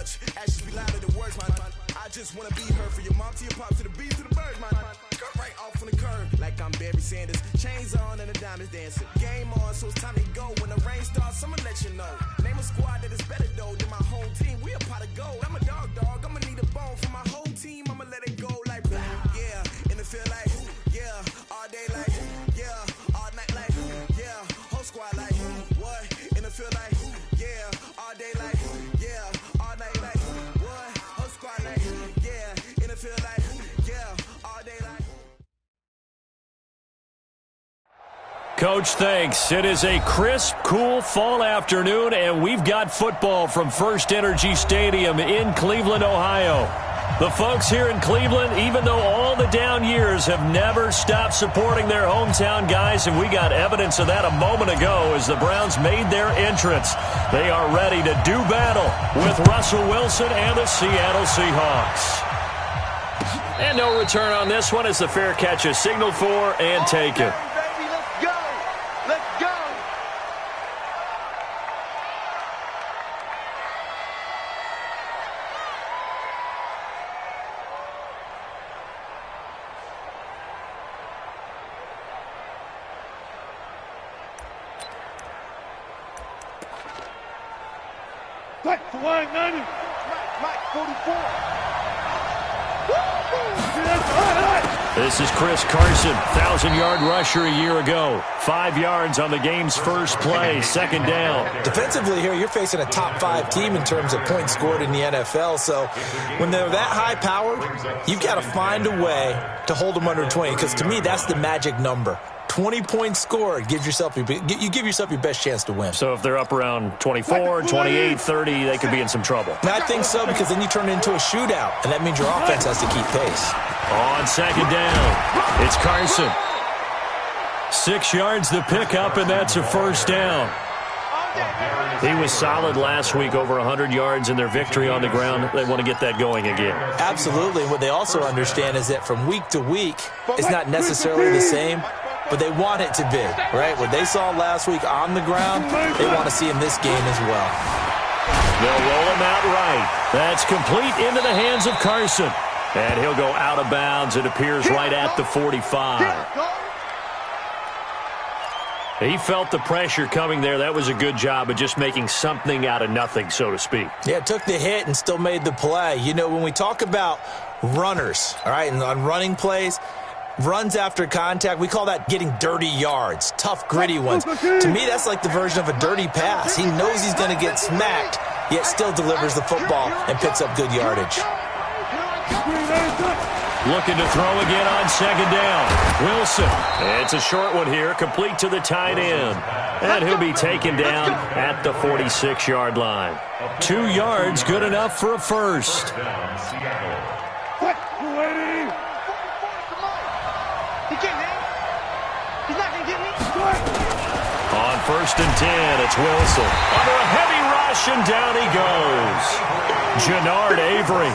much. Actions be louder than words, man. I just wanna be heard, for your mom to your pop to the beat to the birds, man. Cut right off on the curb like I'm Barry Sanders. Chains on and the diamonds dancing. Game on, so it's time to go. When the rain starts, I'ma let you know. Name a squad that is better though than my home team. We a pot of gold. I'm a dog. I'ma need a bone for my whole team. I'ma let it go like yeah. In the field like yeah. All day like yeah. All night like yeah. Whole squad like what? In the field like yeah. All day like yeah. All night like what? Whole squad like yeah. In the field like yeah. All day like. Coach, thanks. It is a crisp, cool fall afternoon, and we've got football from First Energy Stadium in Cleveland, Ohio. The folks here in Cleveland, even though all the down years, have never stopped supporting their hometown guys, and we got evidence of that a moment ago as the Browns made their entrance. They are ready to do battle with Russell Wilson and the Seattle Seahawks. And no return on this one as the fair catch is signaled for and taken. This is Chris Carson, 1,000-yard rusher a year ago. 5 yards on the game's first play, second down. Defensively here, you're facing a top-5 team in terms of points scored in the NFL. So when they're that high-powered, you've got to find a way to hold them under 20, because to me, that's the magic number. 20 points scored, you give yourself your best chance to win. So if they're up around 24, 28, 30, they could be in some trouble. And I think so, because then you turn it into a shootout, and that means your offense has to keep pace. On second down, it's Carson. 6 yards the pickup, and that's a first down. He was solid last week, over 100 yards in their victory on the ground. They want to get that going again. Absolutely. What they also understand is that from week to week, it's not necessarily the same, but they want it to be, right? What they saw last week on the ground, they want to see in this game as well. They'll roll him out right. That's complete into the hands of Carson. And he'll go out of bounds, it appears, right at the 45. He felt the pressure coming there. That was a good job of just making something out of nothing, so to speak. Yeah, took the hit and still made the play. You know, when we talk about runners, all right, and on running plays, runs after contact, we call that getting dirty yards, tough, gritty ones. To me, that's like the version of a dirty pass. He knows he's going to get smacked, yet still delivers the football and picks up good yardage. Looking to throw again on second down. Wilson. It's a short one here, complete to the tight end. And he'll be taken down at the 46-yard line. 2 yards, good enough for a first. On first and 10, it's Wilson. Under a heavy rush, and down he goes. Jannard Avery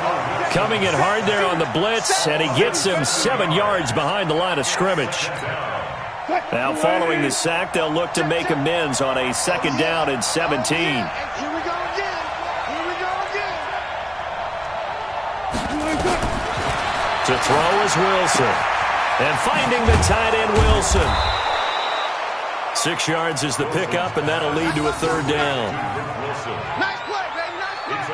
coming in hard there on the blitz, and he gets him 7 yards behind the line of scrimmage. Now following the sack, they'll look to make amends on a second down and 17. To throw is Wilson. And finding the tight end, Wilson. 6 yards is the pickup, and that'll lead to a third down.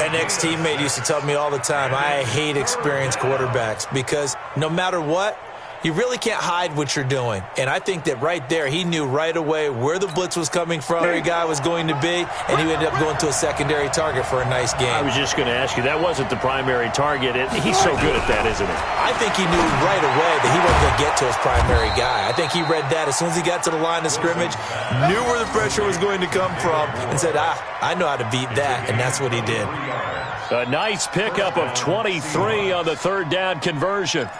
An ex-teammate used to tell me all the time, I hate experienced quarterbacks because no matter what, you really can't hide what you're doing. And I think that right there, he knew right away where the blitz was coming from, where the guy was going to be, and he ended up going to a secondary target for a nice game. I was just going to ask you, that wasn't the primary target. He's so good at that, isn't he? I think he knew right away that he wasn't going to get to his primary guy. I think he read that as soon as he got to the line of scrimmage, knew where the pressure was going to come from, and said, I know how to beat that, and that's what he did. A nice pickup of 23 on the third down conversion.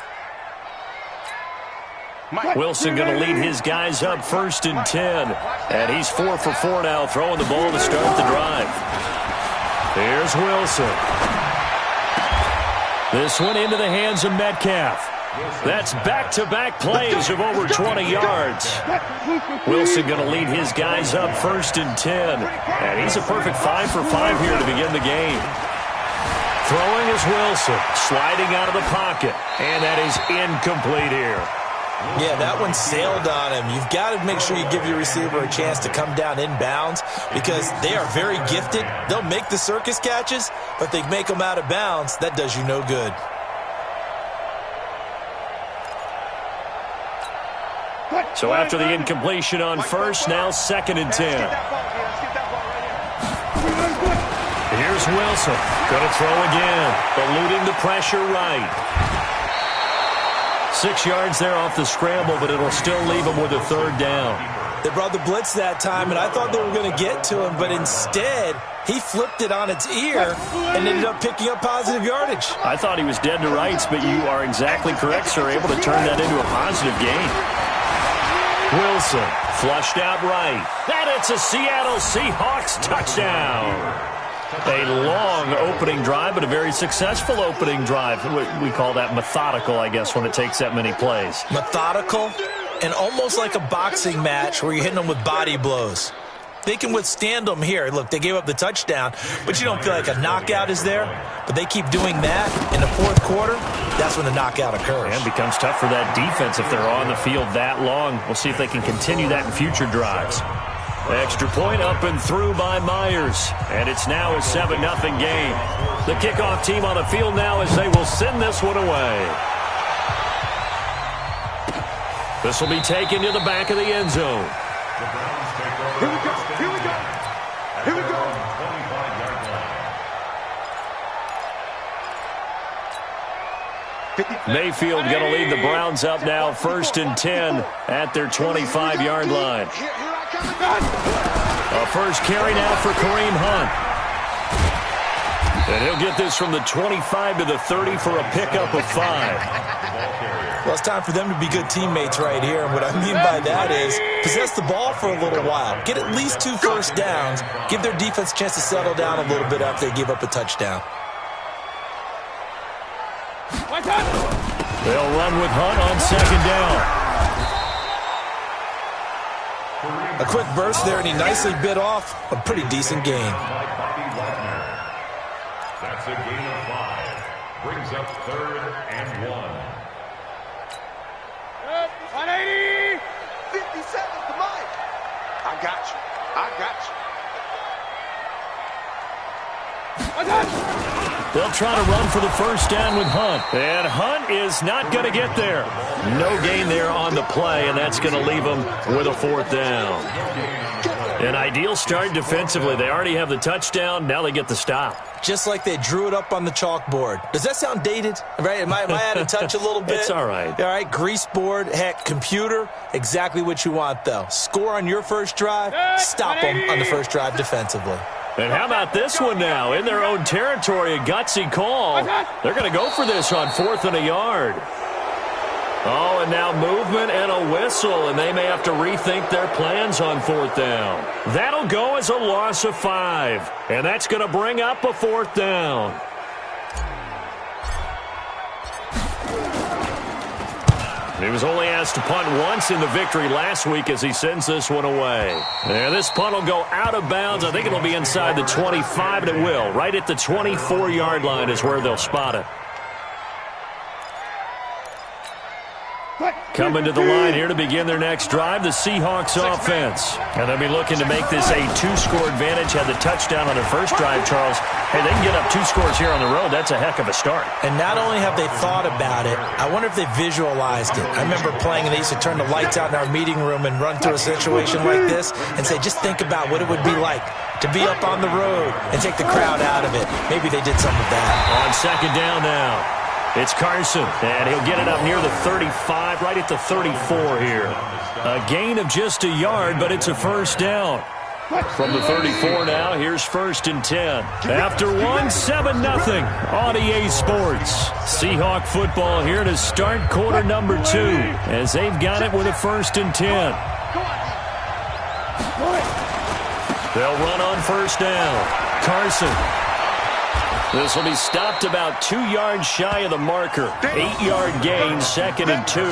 Wilson going to lead his guys up first and 10. And he's 4 for 4 now, throwing the ball to start the drive. Here's Wilson. This one into the hands of Metcalf. That's back-to-back plays of over 20 yards. Wilson going to lead his guys up first and 10. And he's a perfect 5 for 5 here to begin the game. Throwing is Wilson, sliding out of the pocket, and that is incomplete here. Yeah, that one sailed on him. You've got to make sure you give your receiver a chance to come down inbounds because they are very gifted. They'll make the circus catches, but they make them out of bounds. That does you no good. So after the incompletion on first, now 2nd and 10. Here's Wilson. Going to throw again. Eluding the pressure right. 6 yards there off the scramble, but it'll still leave him with a 3rd down. They brought the blitz that time, and I thought they were going to get to him, but instead he flipped it on its ear and ended up picking up positive yardage. I thought he was dead to rights, but you are exactly correct, sir. Able to turn that into a positive gain. Wilson flushed out right. And it's a Seattle Seahawks touchdown. A long opening drive, but a very successful opening drive. We call that methodical, I guess, when it takes that many plays. Methodical and almost like a boxing match where you're hitting them with body blows. They can withstand them here. Look, they gave up the touchdown, but you don't feel like a knockout is there. But they keep doing that in the 4th quarter. That's when the knockout occurs. And it becomes tough for that defense if they're on the field that long. We'll see if they can continue that in future drives. Extra point up and through by Myers. And it's now a 7-0 game. The kickoff team on the field now as they will send this one away. This will be taken to the back of the end zone. Here we go. Here we go. Here we go. Mayfield going to lead the Browns up now 1st and 10 at their 25-yard line. A first carry now for Kareem Hunt. And he'll get this from the 25 to the 30 for a pickup of 5. Well, it's time for them to be good teammates right here. And what I mean by that is possess the ball for a little while. Get at least 2 first downs. Give their defense a chance to settle down a little bit after they give up a touchdown. They'll run with Hunt on 2nd down. A quick burst there, and he nicely bit off a pretty decent gain. That's a gain of 5. Brings up 3rd and 1. 180. 57 to Mike. I got you. I got you. They'll try to run for the first down with Hunt. And Hunt is not going to get there. No gain there on the play, and that's going to leave them with a 4th down. An ideal start defensively. They already have the touchdown. Now they get the stop. Just like they drew it up on the chalkboard. Does that sound dated? Right? Am I out of touch a little bit? It's all right. All right, grease board, heck, computer, exactly what you want, though. Score on your first drive, stop them on the first drive defensively. And how about this one now? In their own territory, a gutsy call. They're going to go for this on 4th and a yard. Oh, and now movement and a whistle, and they may have to rethink their plans on 4th down. That'll go as a loss of 5, and that's going to bring up a 4th down. He was only asked to punt once in the victory last week as he sends this one away. And this punt will go out of bounds. I think it'll be inside the 25, and it will. Right at the 24-yard line is where they'll spot it. Coming to the line here to begin their next drive, the Seahawks offense. And they'll be looking to make this a 2-score advantage. Had the touchdown on their first drive, Charles. Hey, they can get up 2 scores here on the road. That's a heck of a start. And not only have they thought about it, I wonder if they visualized it. I remember playing, and they used to turn the lights out in our meeting room and run through a situation like this and say, just think about what it would be like to be up on the road and take the crowd out of it. Maybe they did some of that. On 2nd down now. It's Carson, and he'll get it up near the 35, right at the 34 here. A gain of just a yard, but it's a first down. From the 34 now, here's 1st and 10. After one, 7-0 on EA Sports. Seahawk football here to start quarter number 2, as they've got it with a 1st and 10. They'll run on 1st down. Carson. This will be stopped about 2 yards shy of the marker. 8-yard gain, 2nd and 2.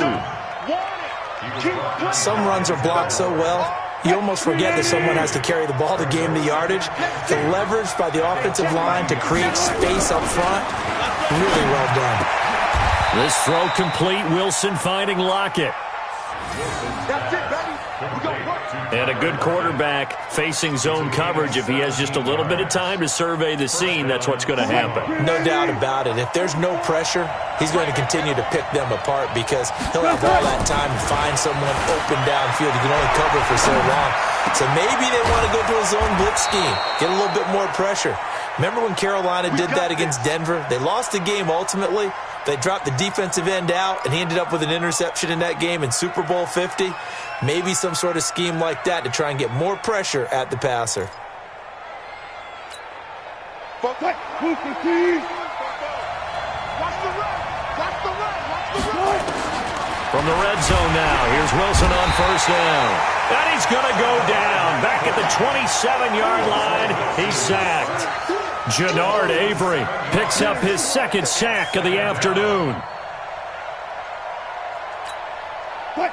Some runs are blocked so well, you almost forget that someone has to carry the ball to gain the yardage. The leverage by the offensive line to create space up front, really well done. This throw complete. Wilson finding Lockett. That's it, baby. We go work. And a good quarterback facing zone coverage. If he has just a little bit of time to survey the scene, that's what's going to happen. No doubt about it. If there's no pressure, he's going to continue to pick them apart because he'll have all that time to find someone open downfield. He can only cover for so long. So maybe they want to go to a zone blitz scheme, get a little bit more pressure. Remember when Carolina did that against Denver? They lost the game ultimately. They dropped the defensive end out, and he ended up with an interception in that game in Super Bowl 50. Maybe some sort of scheme like that to try and get more pressure at the passer. Watch the run. From the red zone now, here's Wilson on first down. And he's going to go down. Back at the 27-yard line, he's sacked. Jannard Avery picks up his second sack of the afternoon.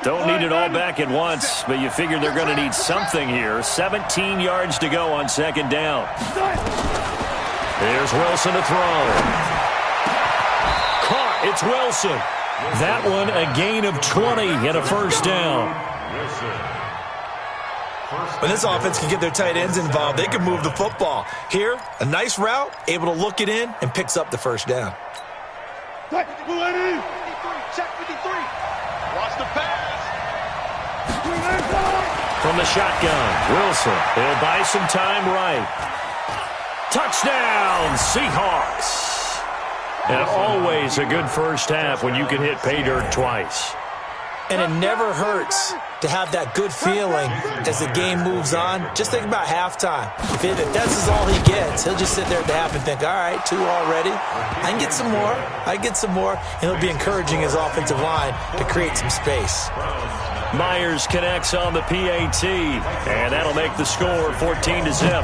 Don't need it all back at once, but you figure they're going to need something here. 17 yards to go on second down. Here's Wilson to throw. Caught. It's Wilson. That one a gain of 20 and a first down. When this offense can get their tight ends involved, they can move the football. Here, a nice route, able to look it in, and picks up the first down. Check 53. Watch the pass. From the shotgun, Wilson. He'll buy some time right. Touchdown, Seahawks. And always a good first half when you can hit pay dirt twice. And it never hurts to have that good feeling as the game moves on. Just think about halftime. If that's all he gets, he'll just sit there at the half and think, all right, 2 already. I can get some more. And he'll be encouraging his offensive line to create some space. Myers connects on the PAT, and that'll make the score 14-0.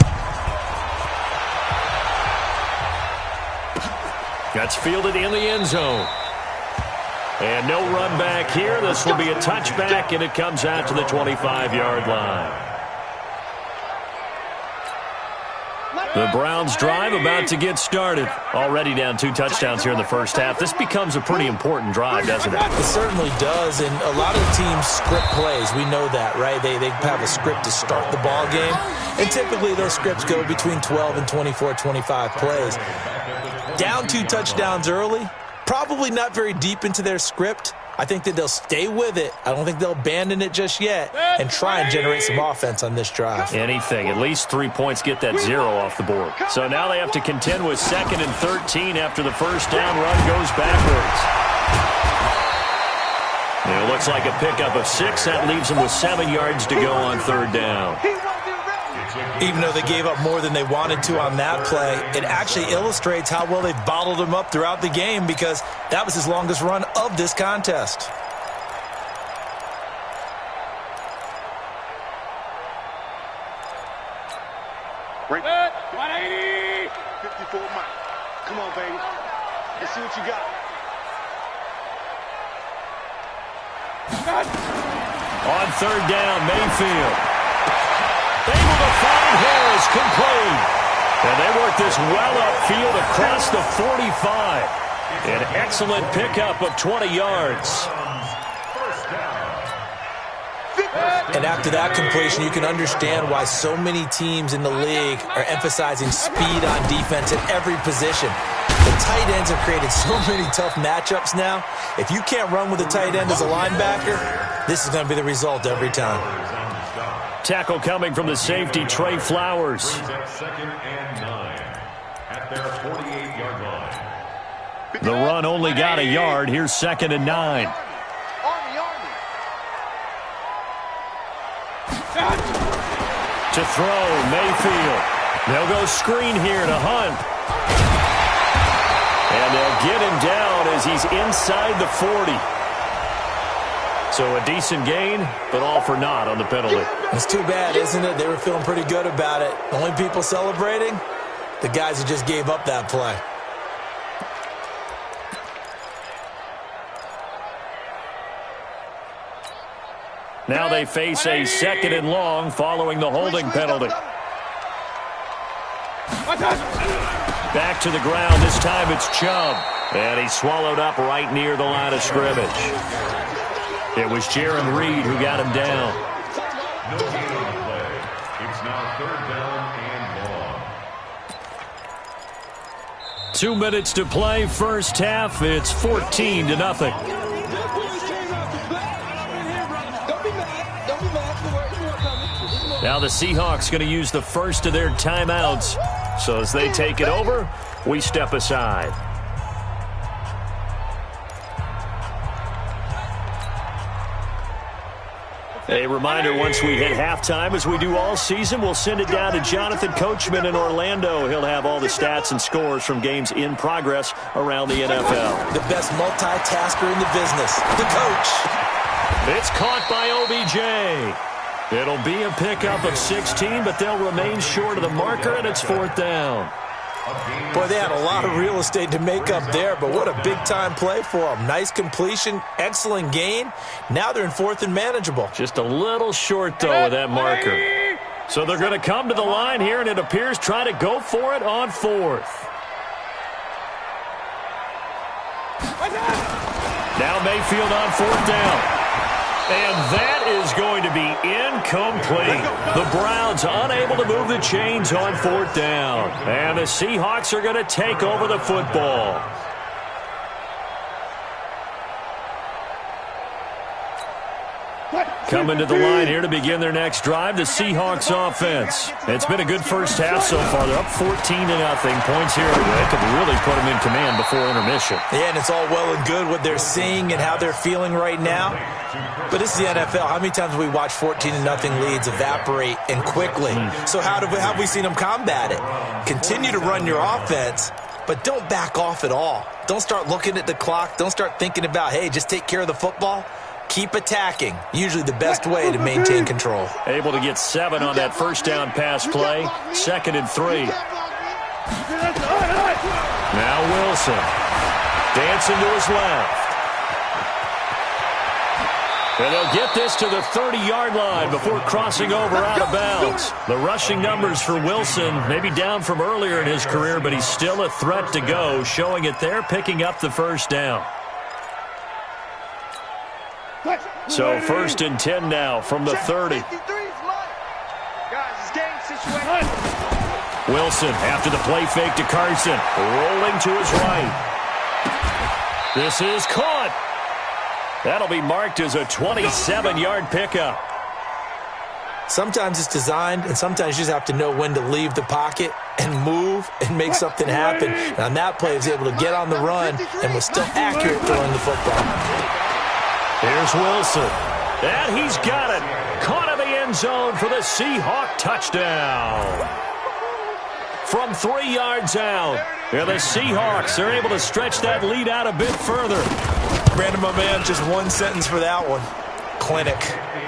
That's fielded in the end zone. And no run back here. This will be a touchback, and it comes out to the 25-yard line. The Browns drive about to get started. Already down 2 touchdowns here in the first half. This becomes a pretty important drive, doesn't it? It certainly does, and a lot of teams script plays. We know that, right? They have a script to start the ball game, and typically those scripts go between 12 and 24, 25 plays. Down 2 touchdowns early, probably not very deep into their script. I think that they'll stay with it. I don't think they'll abandon it just yet and try and generate some offense on this drive. Anything. At least 3 points get that 0 off the board. So now they have to contend with 2nd and 13 after the first down run goes backwards. And it looks like a pickup of 6. That leaves them with 7 yards to go on 3rd down. Even though they gave up more than they wanted to on that play, it actually illustrates how well they've bottled him up throughout the game because that was his longest run of this contest. Break. 180. 54 Mike. Come on, baby. Let's see what you got. On 3rd down, Mayfield. Able to find Harris, complete. And they work this well upfield across the 45. An excellent pickup of 20 yards. And after that completion, you can understand why so many teams in the league are emphasizing speed on defense at every position. The tight ends have created so many tough matchups now. If you can't run with a tight end as a linebacker, this is going to be the result every time. Tackle coming from the safety, Trey Flowers. 2nd and 9 at their 48-yard line. The run only got a yard. Here's 2nd and 9. To throw, Mayfield. They'll go screen here to Hunt. And they'll get him down as he's inside the 40. So a decent gain, but all for naught on the penalty. It's too bad, isn't it? They were feeling pretty good about it. The only people celebrating, the guys who just gave up that play. Now they face a 2nd and long following the holding penalty. Back to the ground. This time it's Chubb. And he's swallowed up right near the line of scrimmage. It was Jaron Reed who got him down. No gain on the play. It's now 3rd down and long. 2 minutes to play. First half. It's 14-0. Now the Seahawks going to use the first of their timeouts. So as they take it over, we step aside. A reminder, once we hit halftime, as we do all season, we'll send it down to Jonathan Coachman in Orlando. He'll have all the stats and scores from games in progress around the NFL. The best multitasker in the business, the coach. It's caught by OBJ. It'll be a pickup of 16, but they'll remain short of the marker, and it's 4th down. Boy, they had a lot of real estate to make up there, but what a big-time play for them. Nice completion, excellent gain. Now they're in 4th and manageable. Just a little short, though, with that marker. So they're going to come to the line here, and it appears try to go for it on 4th. Now Mayfield on 4th down. And that is going to be incomplete. The Browns unable to move the chains on 4th down. And the Seahawks are going to take over the football. Coming to the line here to begin their next drive, the Seahawks offense. It's been a good first half so far. They're up 14-0. Points here they could really put them in command before intermission. Yeah, and it's all well and good what they're seeing and how they're feeling right now. But this is the NFL. How many times have we watched 14-0 leads evaporate and quickly? So how have we seen them combat it? Continue to run your offense, but don't back off at all. Don't start looking at the clock. Don't start thinking about, hey, just take care of the football. Keep attacking. Usually the best way to maintain control. Able to get 7 on that first down pass play. 2nd and 3. Now Wilson. Dancing to his left. And they'll get this to the 30-yard line before crossing over out of bounds. The rushing numbers for Wilson maybe down from earlier in his career, but he's still a threat to go, showing it there, picking up the first down. So 1st and 10 now from the 30. Wilson after the play fake to Carson. Rolling to his right. This is caught. That'll be marked as a 27-yard pickup. Sometimes it's designed, and sometimes you just have to know when to leave the pocket and move and make something happen. And on that play, he was able to get on the run and was still accurate throwing the football. Here's Wilson. And he's got it. Caught in the end zone for the Seahawk touchdown. From 3 yards out. And the Seahawks are able to stretch that lead out a bit further. Brandon, my man, just one sentence for that one. Clinic.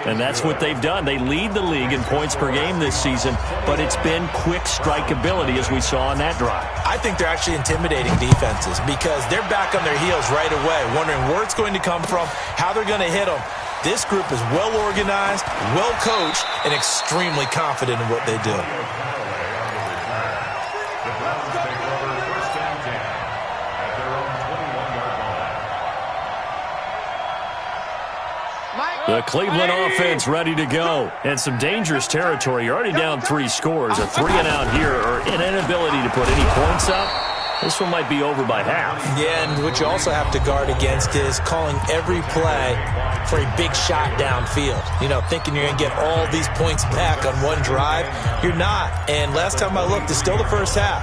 And that's what they've done. They lead the league in points per game this season, but it's been quick strikeability as we saw on that drive. I think they're actually intimidating defenses because they're back on their heels right away, wondering where it's going to come from, how they're going to hit them. This group is well organized, well coached, and extremely confident in what they do. The Cleveland offense ready to go. And some dangerous territory. You're already down 3 scores. A 3-and-out here or an inability to put any points up. This one might be over by half. Yeah, and what you also have to guard against is calling every play for a big shot downfield. You know, thinking you're going to get all these points back on one drive. You're not. And last time I looked, it's still the first half.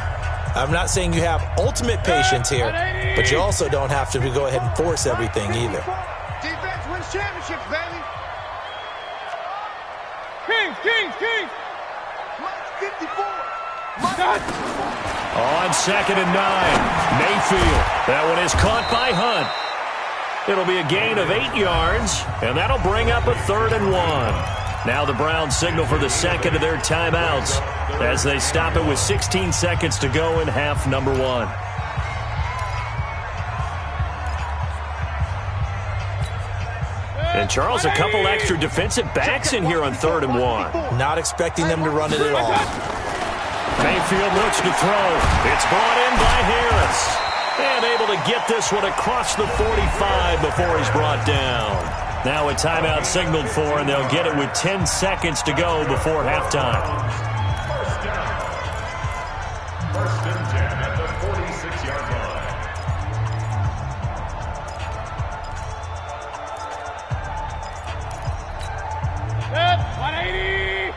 I'm not saying you have ultimate patience here, but you also don't have to go ahead and force everything either. Defense wins championships, baby. Kings. 54. On 2nd and 9. Mayfield. That one is caught by Hunt. It'll be a gain of 8 yards, and that'll bring up a 3rd and 1. Now the Browns signal for the second of their timeouts as they stop it with 16 seconds to go in half number 1. And, Charles, a couple extra defensive backs in here on 3rd and 1. Not expecting them to run it at all. Mayfield looks to throw. It's brought in by Harris. And able to get this one across the 45 before he's brought down. Now a timeout signaled for, and they'll get it with 10 seconds to go before halftime. First and 10 at the 46-yard line. Set, 180.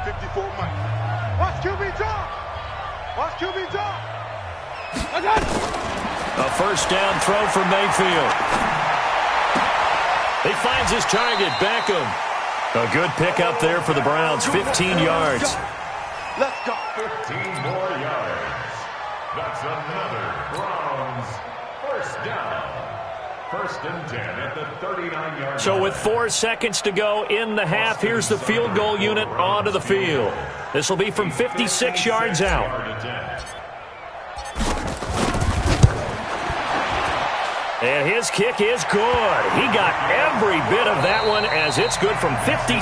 54 Mike. Watch QB drop. Watch QB drop. A first down throw for Mayfield. He finds his target, Beckham. A good pickup there for the Browns, 15 yards. Let's go. 15 more yards. That's another Browns first down. First and 10 at the 39-yard line. So with 4 seconds to go in the half, here's the field goal unit onto the field. This will be from 56 yards out. And his kick is good. He got every bit of that one as it's good from 56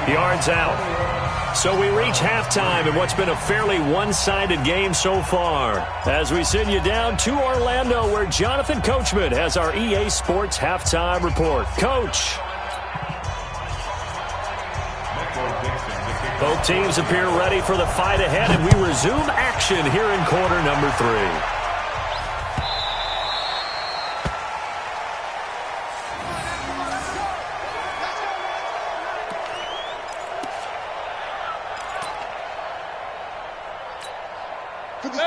yards out. So we reach halftime in what's been a fairly one-sided game so far. As we send you down to Orlando, where Jonathan Coachman has our EA Sports halftime report. Coach. Both teams appear ready for the fight ahead, and we resume action here in quarter number 3.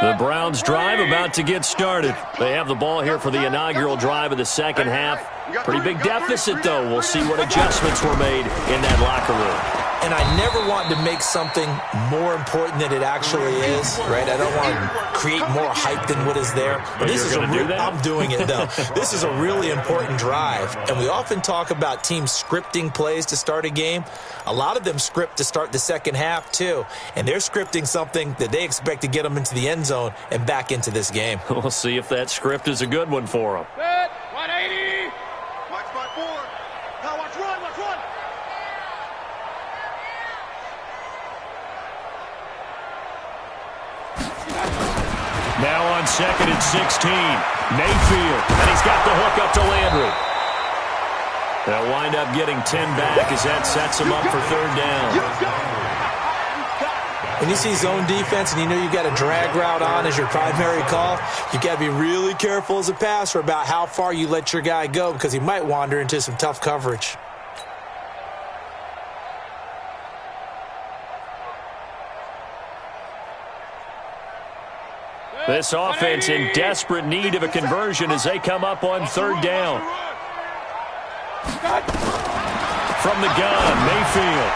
The Browns drive about to get started. They have the ball here for the inaugural drive of the second half. Pretty big deficit, though. We'll see what adjustments were made in that locker room. And I never want to make something more important than it actually is, right? I don't want to create more hype than what is there. But this is I'm doing it, though. This is a really important drive. And we often talk about teams scripting plays to start a game. A lot of them script to start the second half, too. And they're scripting something that they expect to get them into the end zone and back into this game. We'll see if that script is a good one for them. 180. Watch my board. Now watch run, watch run. Now on 2nd and 16. Mayfield. And he's got the hook up to Landry. They'll wind up getting 10 back as that sets him up for 3rd down. When you see zone defense and you know you've got a drag route on as your primary call, you've got to be really careful as a passer about how far you let your guy go because he might wander into some tough coverage. This offense in desperate need of a conversion as they come up on 3rd down. From the gun, Mayfield.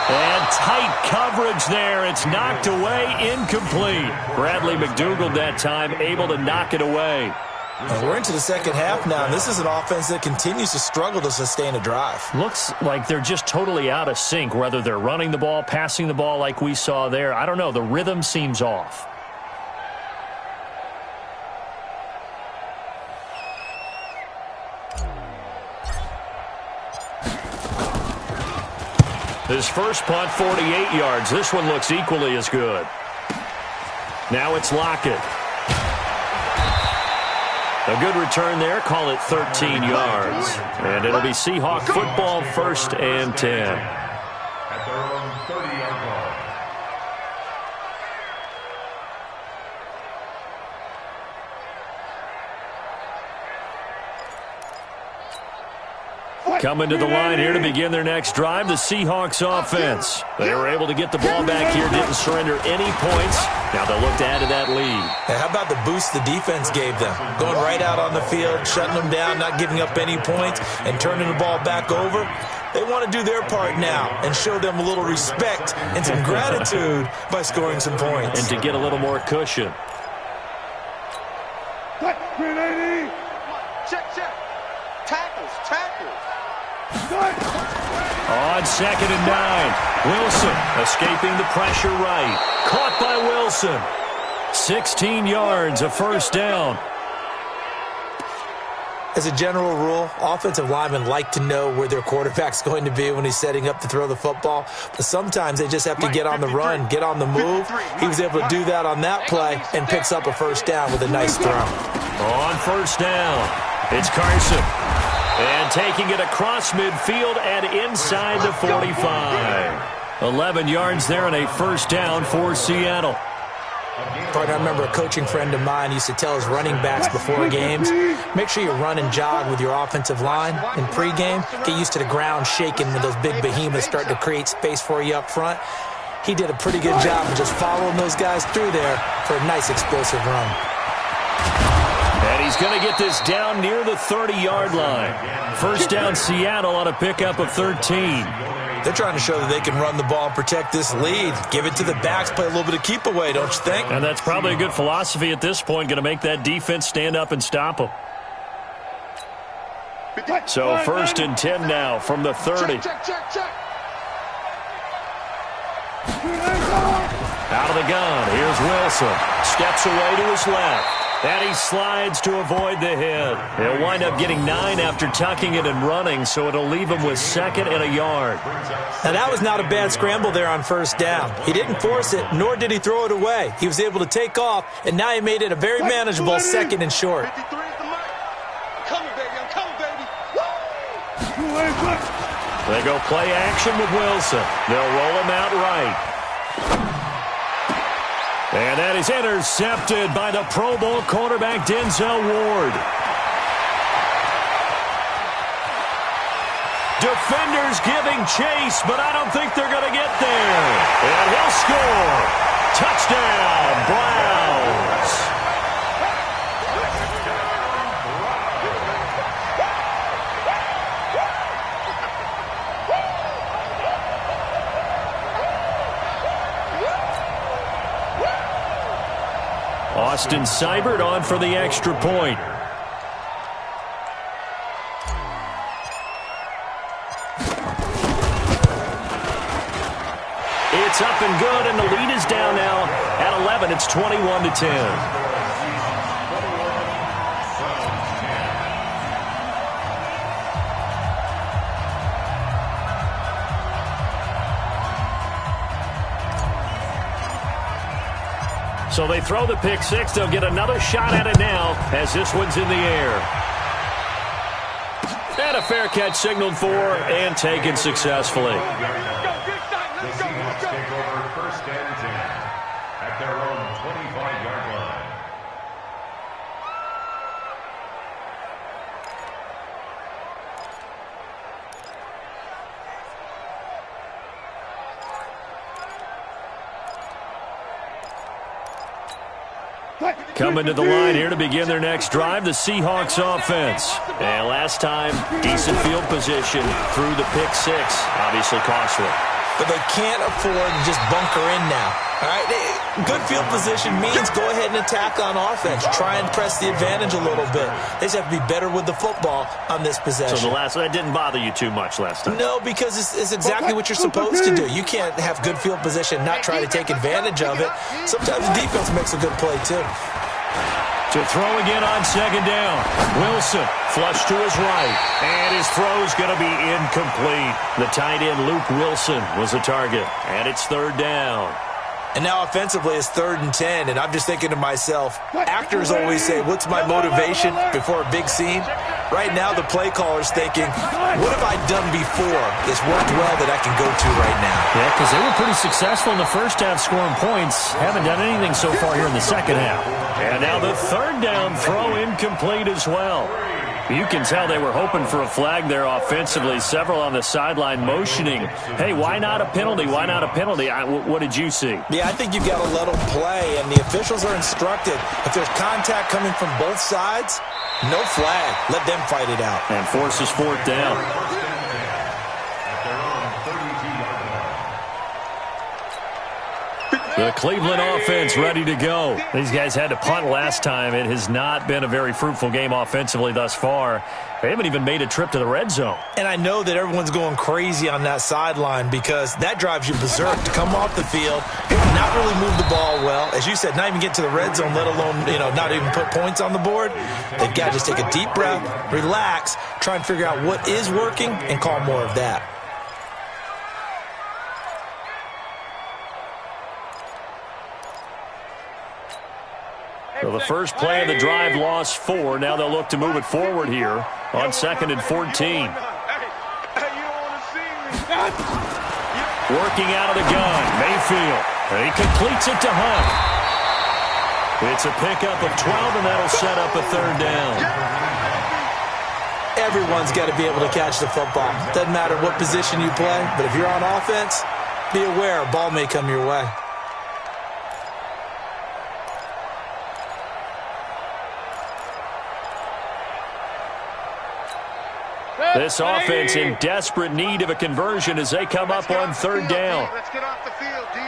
And tight coverage there. It's knocked away, incomplete. Bradley McDougald that time able to knock it away. And we're into the second half now, and this is an offense that continues to struggle to sustain a drive. Looks like they're just totally out of sync, whether they're running the ball, passing the ball like we saw there. I don't know. The rhythm seems off. His first punt, 48 yards. This one looks equally as good. Now it's Lockett. A good return there. Call it 13 yards. And it'll be Seahawk football, 1st and 10. At their own 30-yard line. Coming to the line here to begin their next drive, the Seahawks offense. They were able to get the ball back here, didn't surrender any points. Now they'll look to add to that lead. And how about the boost the defense gave them? Going right out on the field, shutting them down, not giving up any points, and turning the ball back over. They want to do their part now and show them a little respect and some gratitude by scoring some points. And to get a little more cushion. Check. Tackles. On 2nd and 9, Wilson escaping the pressure right. Caught by Wilson. 16 yards, a first down. As a general rule, offensive linemen like to know where their quarterback's going to be when he's setting up to throw the football. But sometimes they just have to get on the run, get on the move. He was able to do that on that play and picks up a first down with a nice throw. On first down, it's Carson. And taking it across midfield and inside the 45. 11 yards there and a first down for Seattle. I remember a coaching friend of mine used to tell his running backs before games, make sure you run and jog with your offensive line in pregame. Get used to the ground shaking when those big behemoths start to create space for you up front. He did a pretty good job of just following those guys through there for a nice explosive run. And he's going to get this down near the 30-yard line. First down Seattle on a pickup of 13. They're trying to show that they can run the ball and protect this lead. Give it to the backs, play a little bit of keep away, don't you think? And that's probably a good philosophy at this point, going to make that defense stand up and stop them. So first and 10 now from the 30. Out of the gun, here's Wilson. Steps away to his left. And he slides to avoid the hit. He'll wind up getting 9 after tucking it and running, so it'll leave him with 2nd and a yard. Now, that was not a bad scramble there on first down. He didn't force it, nor did he throw it away. He was able to take off, and now he made it a very manageable 2nd and short. They go play action with Wilson. They'll roll him out right. And that is intercepted by the Pro Bowl cornerback Denzel Ward. Defenders giving chase, but I don't think they're going to get there. And he'll score. Touchdown, Browns. Austin Seibert on for the extra point. It's up and good, and the lead is down now at 11. It's 21-10. So they throw the pick six. They'll get another shot at it now as this one's in the air. And a fair catch signaled for and taken successfully. The Seahawks take over first and 10 at their own 25-yard line. Coming to the line here to begin their next drive, the Seahawks offense. And last time, decent field position through the pick six. Obviously costly. But they can't afford to just bunker in now. All right, good field position means go ahead and attack on offense. Try and press the advantage a little bit. They just have to be better with the football on this possession. So that didn't bother you too much last time? No, because it's exactly what you're supposed to do. You can't have good field position and not try to take advantage of it. Sometimes the defense makes a good play, too. To throw again on second down. Wilson flush to his right. And his throw's going to be incomplete. The tight end, Luke Wilson, was the target. And it's third down. And now offensively it's 3rd and 10, and I'm just thinking to myself, actors always say, what's my motivation before a big scene? Right now the play caller's thinking, what have I done before that's worked well that I can go to right now? Yeah, because they were pretty successful in the first half scoring points. Haven't done anything so far here in the second half. And now the third down throw incomplete as well. You can tell they were hoping for a flag there offensively. Several on the sideline motioning, hey, why not a penalty? Why not a penalty? What did you see? Yeah, I think you've got to let them play, and the officials are instructed. If there's contact coming from both sides, no flag. Let them fight it out. And forces fourth down. The The Cleveland offense ready to go. These guys had to punt last time. It has not been a very fruitful game offensively thus far. They haven't even made a trip to the red zone. And I know that everyone's going crazy on that sideline because that drives you berserk to come off the field, not really move the ball well. As you said, not even get to the red zone, let alone, not even put points on the board. They've got to just take a deep breath, relax, try and figure out what is working and call more of that. So the first play of the drive lost 4. Now they'll look to move it forward here on 2nd and 14. Working out of the gun, Mayfield. And he completes it to Hunt. It's a pickup of 12, and that'll set up a 3rd down. Everyone's got to be able to catch the football. Doesn't matter what position you play, but if you're on offense, be aware a ball may come your way. This offense in desperate need of a conversion as they come up on 3rd down. Let's get off the field, D.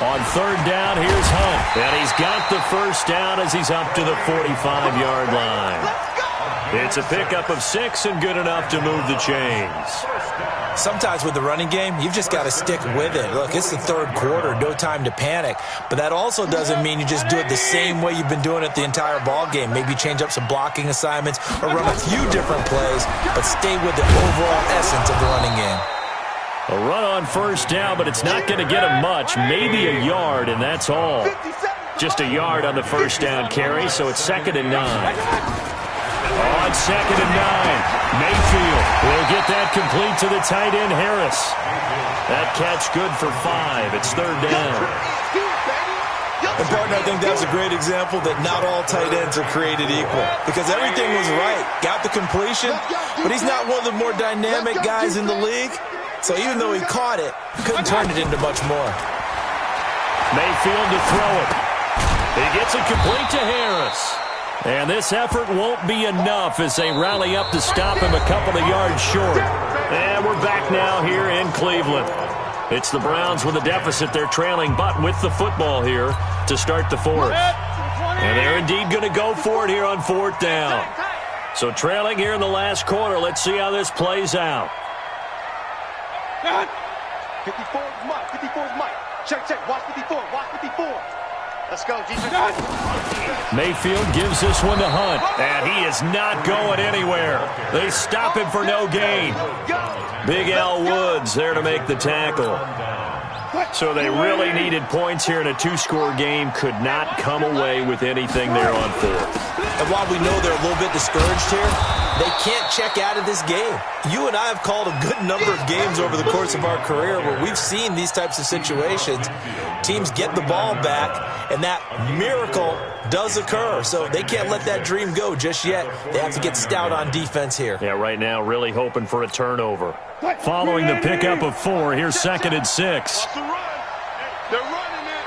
On 3rd down, here's Hunt. And he's got the first down as he's up to the 45-yard line. It's a pickup of 6 and good enough to move the chains. Sometimes with the running game, you've just got to stick with it. Look, it's the 3rd quarter, no time to panic. But that also doesn't mean you just do it the same way you've been doing it the entire ball game. Maybe change up some blocking assignments or run a few different plays, but stay with the overall essence of the running game. A run on 1st down, but it's not going to get him much. Maybe a yard, and that's all. Just a yard on the 1st down carry, so it's 2nd and 9. On 2nd and 9, Mayfield will get that complete to the tight end, Harris. That catch good for 5. It's 3rd down. And, partner, I think that's a great example that not all tight ends are created equal because everything was right. Got the completion, but he's not one of the more dynamic guys in the league. So even though he caught it, couldn't turn it into much more. Mayfield to throw it. He gets it complete to Harris. And this effort won't be enough as they rally up to stop him a couple of yards short. And we're back now here in Cleveland. It's the Browns with a deficit. They're trailing, but with the football here to start the 4th. And they're indeed going to go for it here on 4th down. So trailing here in the last quarter. Let's see how this plays out. 54 is Mike. 54 is Mike. Check. Watch 54. Watch 54. Let's go, defense. Mayfield gives this one to Hunt, and he is not going anywhere. They stop him for no gain. Big Al Woods there to make the tackle. So they really needed points here in a 2-score game. Could not come away with anything there on 4th. And while we know they're a little bit discouraged here, they can't check out of this game. You and I have called a good number of games over the course of our career where we've seen these types of situations. Teams get the ball back, and that miracle does occur. So they can't let that dream go just yet. They have to get stout on defense here. Yeah, right now really hoping for a turnover. Following the pickup of 4, here's 2nd and 6. They're running it.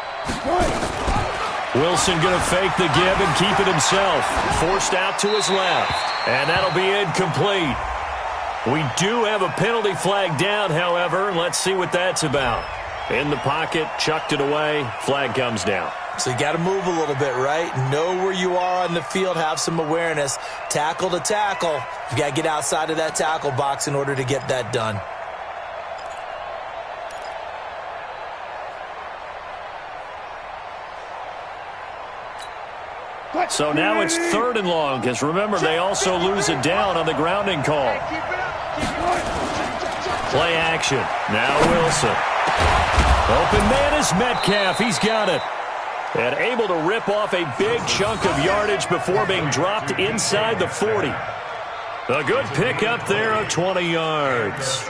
Wilson going to fake the give and keep it himself. Forced out to his left. And that'll be incomplete. We do have a penalty flag down, however. Let's see what that's about. In the pocket, chucked it away. Flag comes down. So you got to move a little bit, right? Know where you are on the field. Have some awareness. Tackle to tackle. You got to get outside of that tackle box in order to get that done. So now it's 3rd and long, because remember, they also lose a down on the grounding call. Play action. Now Wilson. Open man is Metcalf. He's got it. And able to rip off a big chunk of yardage before being dropped inside the 40. A good pickup there of 20 yards.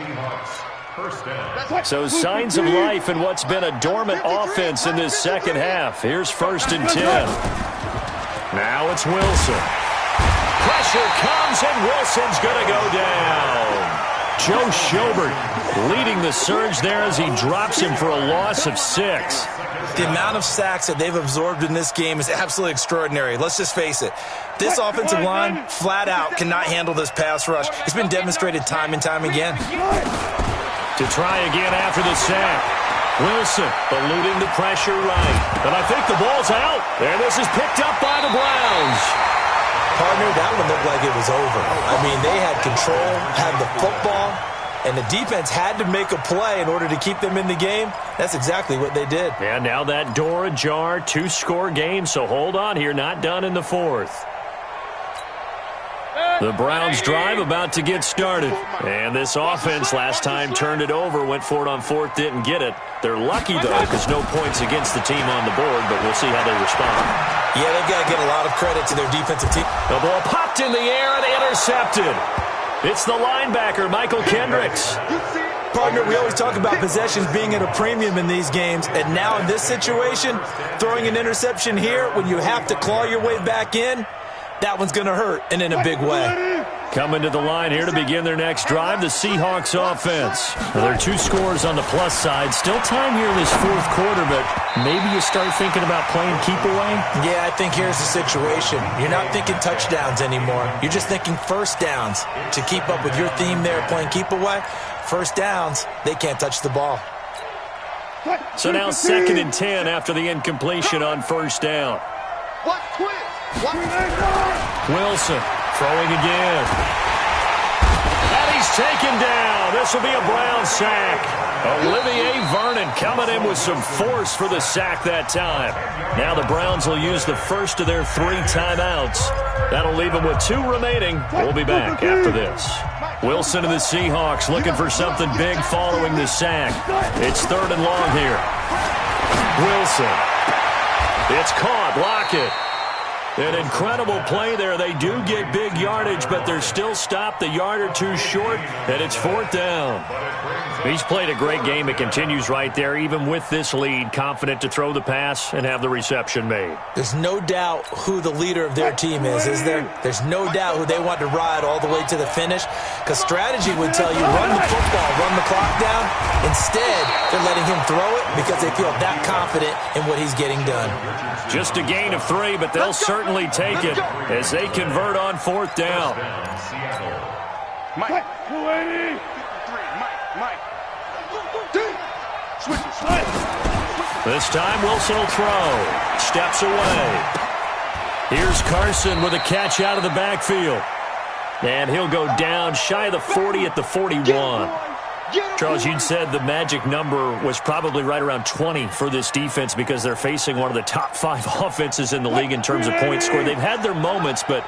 So signs of life in what's been a dormant offense in this second half. Here's 1st and 10. Now it's Wilson. Pressure comes, and Wilson's going to go down. Joe Schobert leading the surge there as he drops him for a loss of 6. The amount of sacks that they've absorbed in this game is absolutely extraordinary. Let's just face it. This offensive line, flat out, cannot handle this pass rush. It's been demonstrated time and time again. To try again after the sack. Wilson eluding the pressure right. But I think the ball's out. And this is picked up by the Browns. Partner, that one looked like it was over. I mean, they had control, had the football, and the defense had to make a play in order to keep them in the game. That's exactly what they did. And now that door ajar, 2-score game, so hold on here, not done in the fourth. The Browns drive about to get started. And this offense last time turned it over, went for it on fourth, didn't get it. They're lucky, though, because no points against the team on the board, but we'll see how they respond. Yeah, they've got to give a lot of credit to their defensive team. The ball popped in the air and intercepted. It's the linebacker, Michael Kendricks. Partner, we always talk about possessions being at a premium in these games, and now in this situation, throwing an interception here when you have to claw your way back in, that one's going to hurt, and in a big way. Coming to the line here to begin their next drive, the Seahawks offense. Well, there are 2 scores on the plus side. Still time here in this fourth quarter, but maybe you start thinking about playing keep away? Yeah, I think here's the situation. You're not thinking touchdowns anymore. You're just thinking first downs. To keep up with your theme there, playing keep away, first downs, they can't touch the ball. So now 2nd and 10 after the incompletion on first down. Wilson throwing again. And he's taken down. This will be a Brown sack. Olivier Vernon coming in with some force for the sack that time. Now the Browns will use the first of their 3 timeouts. That'll leave them with 2 remaining. We'll be back after this. Wilson and the Seahawks looking for something big following the sack. It's 3rd and long here. Wilson. It's caught. Block it. An incredible play there. They do get big yardage, but they're still stopped a yard or 2 short, and it's 4th down. He's played a great game. It continues right there, even with this lead, confident to throw the pass and have the reception made. There's no doubt who the leader of their team is there? There's no doubt who they want to ride all the way to the finish, because strategy would tell you run the football, run the clock down. Instead, they're letting him throw it because they feel that confident in what he's getting done. Just a gain of 3, but they'll certainly take it as they convert on 4th down. Mike. This time Wilson will throw. Steps away. Here's Carson with a catch out of the backfield. And he'll go down shy of the 40 at the 41. Charles, you'd said the magic number was probably right around 20 for this defense because they're facing one of the top 5 offenses in the league in terms of points scored. They've had their moments, but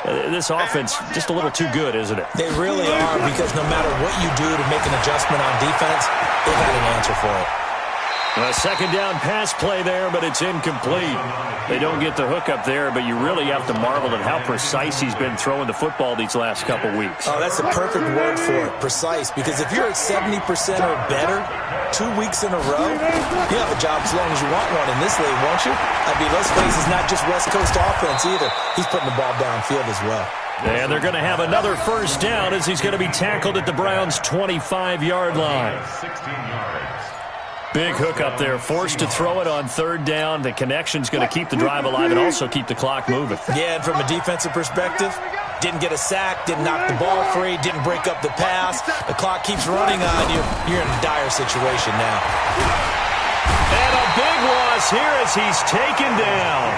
this offense just a little too good, isn't it? They really are, because no matter what you do to make an adjustment on defense, they've had an answer for it. A 2nd down pass play there, but it's incomplete. They don't get the hook up there, but you really have to marvel at how precise he's been throwing the football these last couple weeks. Oh, that's the perfect word for it, precise, because if you're at 70% or better 2 weeks in a row, you have a job as long as you want one in this league, won't you? I mean, let's face it, it's not just West Coast offense either. He's putting the ball downfield as well. And they're going to have another first down as he's going to be tackled at the Browns' 25-yard line. 16 yards. Big hook up there, forced to throw it on 3rd down. The connection's going to keep the drive alive and also keep the clock moving. Yeah, and from a defensive perspective, didn't get a sack, didn't knock the ball free, didn't break up the pass. The clock keeps running on you. You're in a dire situation now. And a big loss here as he's taken down.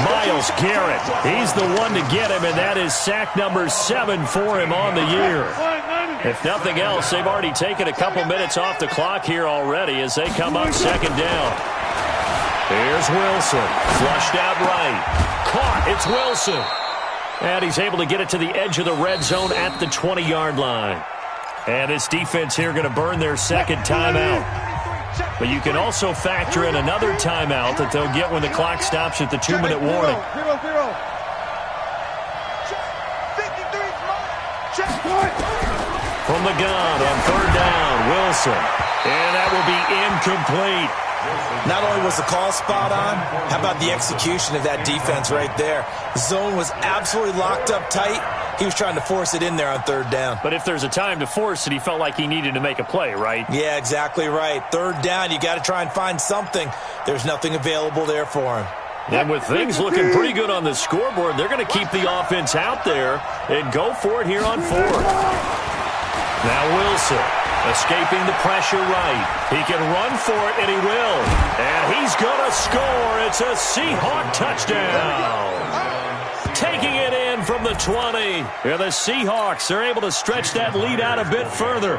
Myles Garrett, he's the one to get him, and that is sack number 7 for him on the year. If nothing else, they've already taken a couple minutes off the clock here already as they come up 2nd down. Here's Wilson, flushed out right. Caught, it's Wilson. And he's able to get it to the edge of the red zone at the 20-yard line. And this defense here going to burn their 2nd timeout. But you can also factor in another timeout that they'll get when the clock stops at the 2-minute warning. From the gun on 3rd down, Wilson. And that will be incomplete. Not only was the call spot on, how about the execution of that defense right there? The zone was absolutely locked up tight. He was trying to force it in there on third down. But if there's a time to force it, he felt like he needed to make a play, right? Yeah, exactly right. Third down, you got to try and find something. There's nothing available there for him. And with things looking pretty good on the scoreboard, they're going to keep the offense out there and go for it here on fourth. Now Wilson escaping the pressure right. He can run for it, and he will. And he's going to score. It's a Seahawk touchdown. Taking it in from the 20. And the Seahawks are able to stretch that lead out a bit further.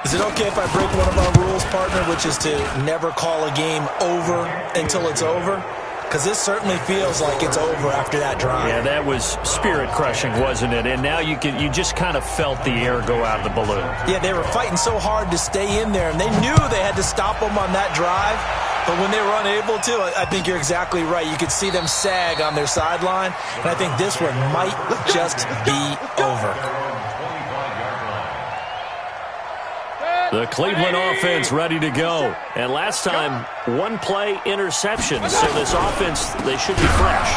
Is it okay if I break one of our rules, partner, which is to never call a game over until it's over? Because this certainly feels like it's over after that drive. Yeah, that was spirit-crushing, wasn't it? And now you just kind of felt the air go out of the balloon. Yeah, they were fighting so hard to stay in there, and they knew they had to stop them on that drive. But when they were unable to, I think you're exactly right. You could see them sag on their sideline, and I think this one might just be over. The Cleveland offense ready to go. And last time, one play interception. So this offense, they should be fresh.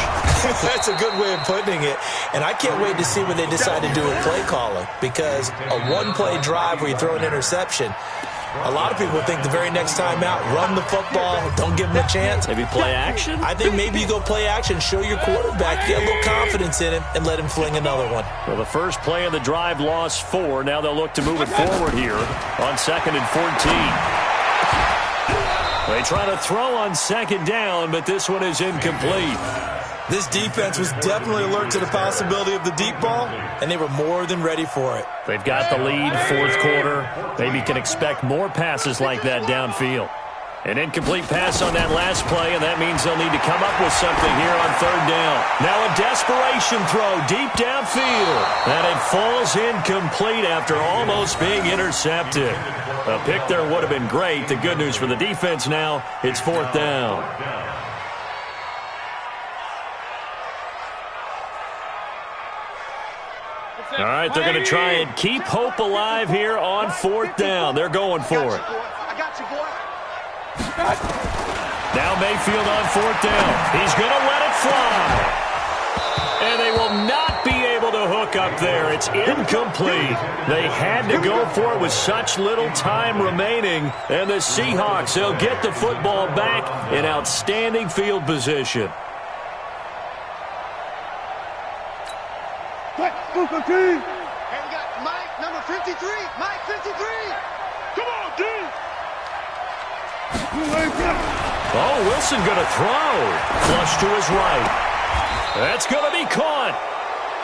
That's a good way of putting it. And I can't wait to see what they decide to do with play calling. Because a one-play drive where you throw an interception, a lot of people think the very next time out, run the football, don't give them a chance. Maybe play action? I think maybe you go play action, show your quarterback, get a little confidence in him, and let him fling another one. Well, the first play of the drive lost 4. Now they'll look to move it forward here on 2nd and 14. They try to throw on 2nd down, but this one is incomplete. This defense was definitely alert to the possibility of the deep ball, and they were more than ready for it. They've got the lead, 4th quarter. Maybe can expect more passes like that downfield. An incomplete pass on that last play, and that means they'll need to come up with something here on 3rd down. Now a desperation throw deep downfield, and it falls incomplete after almost being intercepted. A pick there would have been great. The good news for the defense now, it's 4th down. All right, they're going to try and keep hope alive here on 4th down. They're going for it. I got you, boy. Now Mayfield on 4th down. He's going to let it fly. And they will not be able to hook up there. It's incomplete. They had to go for it with such little time remaining. And the Seahawks, they'll get the football back in outstanding field position. Hey, we got Mike, number 53. Mike, 53. Come on, D. Oh, Wilson going to throw. Flush to his right. That's going to be caught.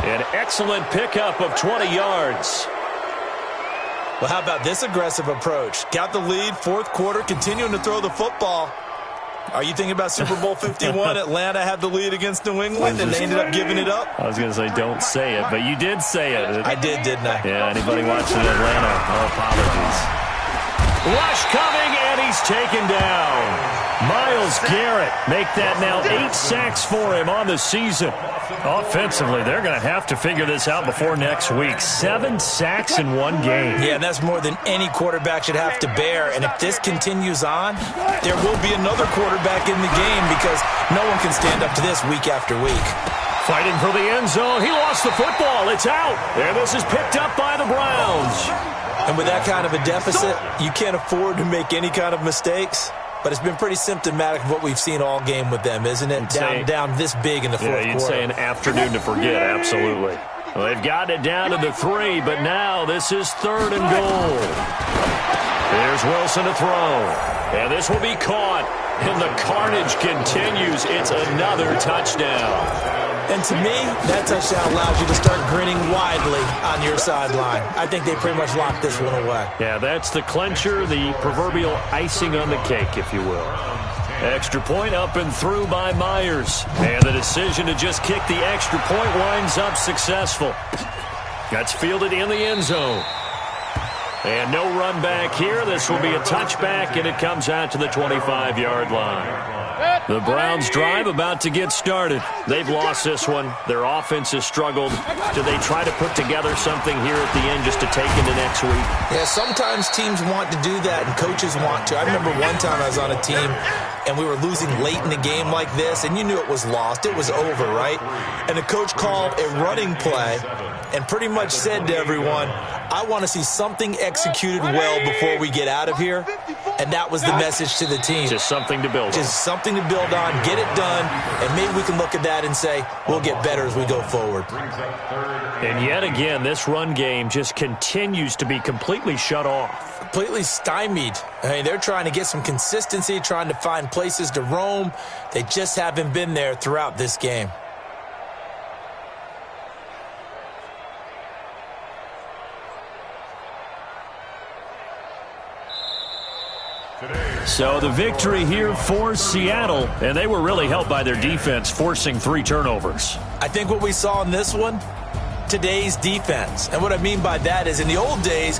An excellent pickup of 20 yards. Well, how about this aggressive approach? Got the lead, 4th quarter, continuing to throw the football. Are you thinking about Super Bowl 51? Atlanta had the lead against New England, and they ended up giving it up? I was going to say don't say it, but you did say it. I did, didn't I? Yeah, anybody watching Atlanta, our apologies. Rush coming, and he's taken down. Myles Garrett make that now 8 sacks for him on the season. Offensively, they're going to have to figure this out before next week. 7 sacks in one game. Yeah, and that's more than any quarterback should have to bear. And if this continues on, there will be another quarterback in the game because no one can stand up to this week after week. Fighting for the end zone. He lost the football. It's out. And this is picked up by the Browns. And with that kind of a deficit, you can't afford to make any kind of mistakes. But it's been pretty symptomatic of what we've seen all game with them, isn't it? Down this big in the 4th quarter. Yeah, you'd say an afternoon to forget, absolutely. Well, they've got it down to the 3, but now this is 3rd and goal. There's Wilson to throw. And this will be caught. And the carnage continues. It's another touchdown. And to me, that touchdown allows you to start grinning widely on your sideline. I think they pretty much locked this one away. Yeah, that's the clincher, the proverbial icing on the cake, if you will. Extra point up and through by Myers. And the decision to just kick the extra point winds up successful. That's fielded in the end zone. And no run back here. This will be a touchback, and it comes out to the 25-yard line. The Browns' drive about to get started. They've lost this one. Their offense has struggled. Do they try to put together something here at the end just to take into next week? Yeah, sometimes teams want to do that, and coaches want to. I remember one time I was on a team, and we were losing late in the game like this, and you knew it was lost. It was over, right? And the coach called a running play and pretty much said to everyone, I want to see something executed well before we get out of here. And that was the message to the team. Just something to build on. Just something to build on, get it done, and maybe we can look at that and say, we'll get better as we go forward. And yet again, this run game just continues to be completely shut off. Completely stymied. I mean, they're trying to get some consistency, trying to find places to roam. They just haven't been there throughout this game. So the victory here for Seattle, and they were really helped by their defense forcing 3 turnovers. I think what we saw in this one, today's defense. And what I mean by that is in the old days,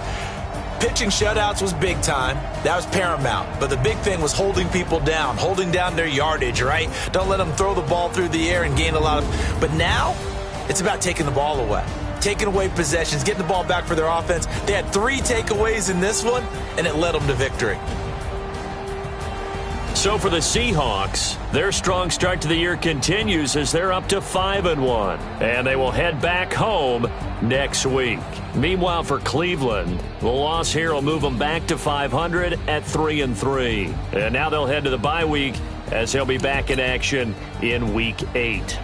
pitching shutouts was big time. That was paramount. But the big thing was holding people down, holding down their yardage, right? Don't let them throw the ball through the air and gain a lot of... But now, it's about taking the ball away. Taking away possessions, getting the ball back for their offense. They had 3 takeaways in this one, and it led them to victory. So for the Seahawks, their strong start to the year continues as they're up to 5-1. And they will head back home next week. Meanwhile, for Cleveland, the loss here will move them back to 500 at 3-3. And now they'll head to the bye week as they'll be back in action in Week 8.